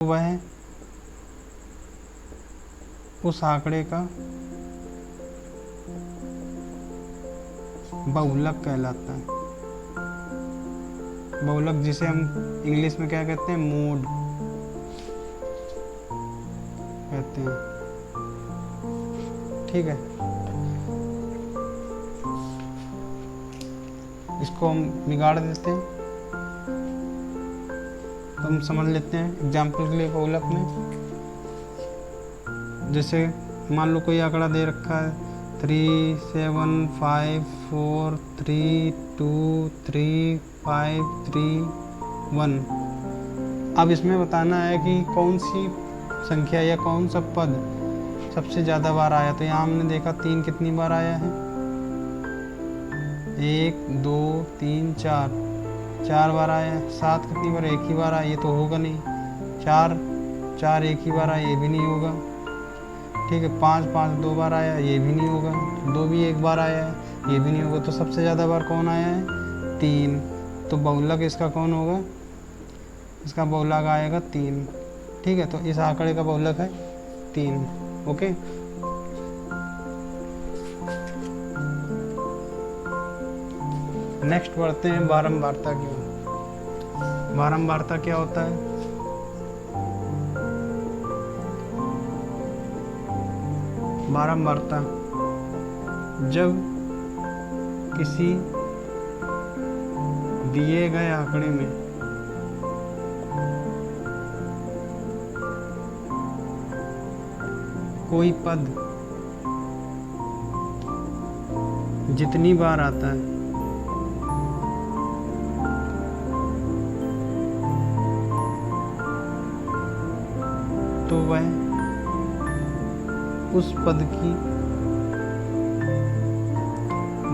वह उस आंकड़े का बहुलक कहलाता है। बहुलक जिसे हम इंग्लिश में क्या कहते हैं, मोड कहते हैं। ठीक है, इसको हम बिगाड़ देते हैं। तो हम समझ लेते हैं एग्जाम्पल के लिए बहुलक में, जैसे मान लो कोई आंकड़ा दे रखा है 375432351। अब इसमें बताना है कि कौन सी संख्या या कौन सा पद सबसे ज़्यादा बार आया। तो यहाँ हमने देखा 3 कितनी बार आया है, 1 2 3 4 बार आया है। 7 कितनी बार, एक ही बार आया, ये तो होगा नहीं। 4 एक ही बार आया, ये भी नहीं होगा। ठीक है, 5 2 बार आया, ये भी नहीं होगा। 2 भी एक बार आया है, ये भी नहीं होगा। तो सबसे ज़्यादा बार कौन आया है, 3। तो बहुलक इसका कौन होगा, इसका बहुलक आएगा 3। ठीक है, तो इस आंकड़े का बहुलक है 3। ओके, नेक्स्ट बढ़ते हैं बारंबारता की ओर। बारंबारता क्या होता है, बारंबारता जब किसी दिए गए आंकड़े में कोई पद जितनी बार आता है तो वह उस पद की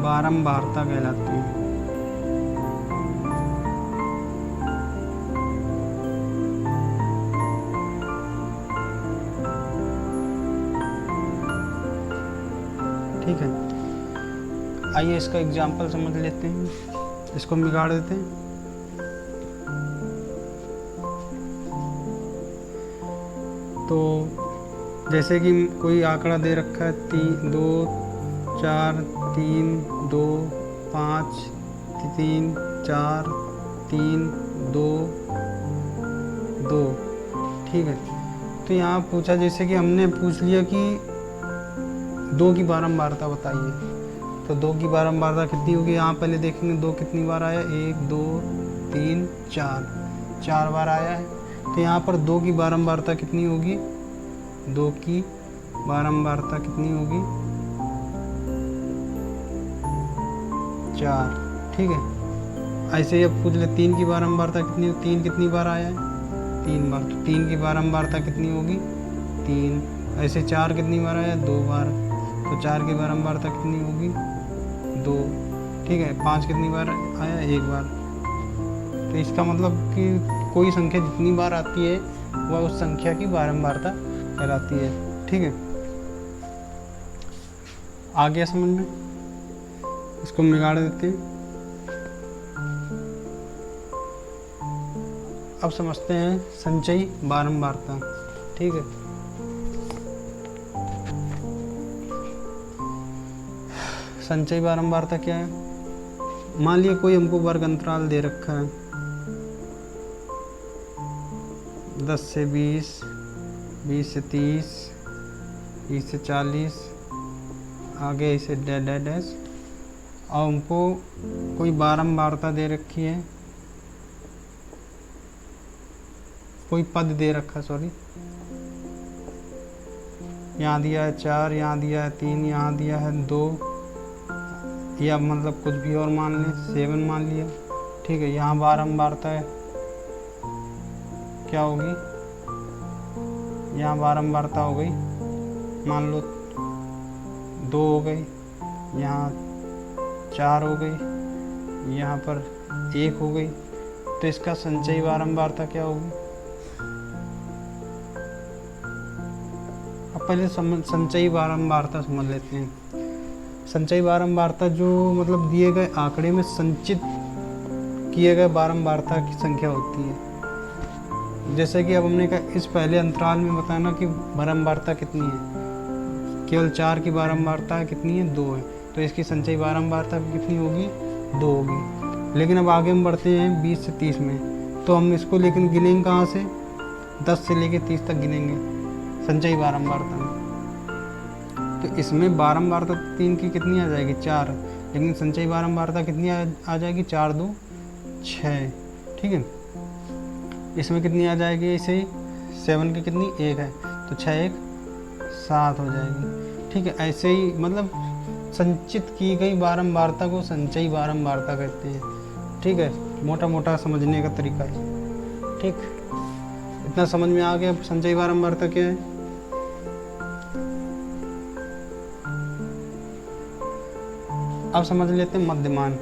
बारंबारता कहलाती है। ठीक है, आइए इसका एग्जाम्पल समझ लेते हैं, इसको बिगाड़ देते हैं। तो जैसे कि कोई आंकड़ा दे रखा है 2 4 3 2 5 3 4 3 2 2। ठीक है, तो यहाँ पूछा, जैसे कि हमने पूछ लिया कि 2 की बारंबारता बताइए, तो 2 की बारंबारता कितनी होगी। यहाँ पहले देखेंगे 2 कितनी बार आया, 1 2 3 4 बार आया है। तो यहाँ पर 2 की बारंबारता कितनी होगी, 2 की बारंबारता कितनी होगी, 4। ठीक है, ऐसे ही अब पूछ ले 3 की बारंबारता कितनी, 3 कितनी बार आया है, 3 बार। तो 3 की बारंबारता कितनी होगी, 3। ऐसे 4 कितनी बार आया, 2 बार। तो 4 की बारंबारता कितनी होगी, 2। ठीक है, 5 कितनी बार आया, 1 बार। तो इसका मतलब कि कोई संख्या जितनी बार आती है वह उस संख्या की बारंबारता कहलाती है। ठीक है, आ गया समझ में, इसको बिगाड़ देते हैं। अब समझते हैं संचयी बारंबारता। ठीक है, संचयी बारंबारता क्या है। मान लिया कोई हमको वर्ग अंतराल दे रखा है 10 से 20, 20 से 30, 30 से 40, आगे इसे डैश, और हमको कोई बारंबारता दे रखी है, कोई पद दे रखा, सॉरी, यहाँ दिया है 4, यहाँ दिया है 3, यहाँ दिया है 2, या मतलब कुछ भी और मान लें, 7 मान लिया। ठीक है, यहाँ बारंबारता है क्या होगी, यहाँ बारंबारता हो गई, मान लो 2 हो गई, यहाँ 4 हो गई, यहाँ पर 1 हो गई। तो इसका संचयी बारंबारता क्या होगी। अब पहले संचयी बारंबारता समझ लेते हैं। संचयी बारंबारता जो मतलब दिए गए आंकड़े में संचित किए गए बारंबारता की संख्या होती है। जैसे कि अब हमने कहा इस पहले अंतराल में बताना कि बारंबारता कितनी है, केवल 4 की बारंबारता कितनी है, 2 है। तो इसकी संचयी बारंबारता कितनी होगी, 2 होगी। लेकिन अब आगे हम बढ़ते हैं 20 से 30 में, तो हम इसको लेकिन गिनेंगे कहाँ से, 10 से लेकर 30 तक गिनेंगे संचयी बारंबारता में। तो इसमें बारंबारता 3 की कितनी आ जाएगी, 4, लेकिन संचयी बारंबारता कितनी आ जाएगी, 4 2 6। ठीक है, इसमें कितनी आ जाएगी, इसे 7 की कितनी 1 है, तो 6 1 7 हो जाएगी। ठीक है, ऐसे ही मतलब संचित की गई बारंबारता को संचयी बारंबारता कहते हैं। ठीक है, मोटा मोटा समझने का तरीका है। ठीक, इतना समझ में आ गया संचयी बारंबारता क्या है। अब समझ लेते हैं मध्यमान।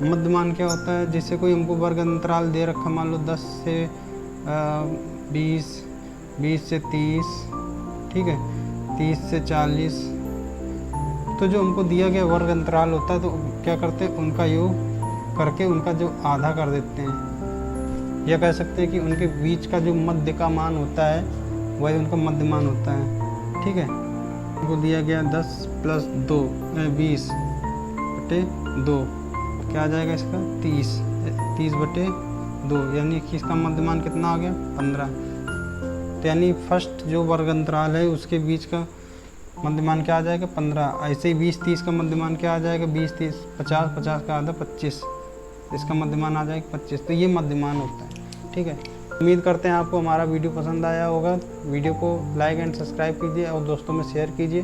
मध्यमान क्या होता है, जैसे कोई हमको वर्ग अंतराल दे रखा, मान लो 10 से 20, 20 से 30, ठीक है, 30 से 40। तो जो हमको दिया गया वर्ग अंतराल होता है तो क्या करते हैं, उनका योग करके उनका जो आधा कर देते हैं, या कह सकते हैं कि उनके बीच का जो मध्य का मान होता है वही उनका मध्यमान होता है। ठीक है, उनको दिया गया 10 + 2 20 बटे 2, क्या आ जाएगा इसका 30 बटे 2, यानी कि इसका मध्यमान कितना आ गया 15। तो यानी फर्स्ट जो वर्ग अंतराल है उसके बीच का मध्यमान क्या आ जाएगा 15। ऐसे ही 20 30 का मध्यमान क्या आ जाएगा 20 30 50 50 का आधा 25, इसका मध्यमान आ जाएगा 25। तो ये मध्यमान होता है। ठीक है, उम्मीद करते हैं आपको हमारा वीडियो पसंद आया होगा। वीडियो को लाइक एंड सब्सक्राइब कीजिए और दोस्तों में शेयर कीजिए।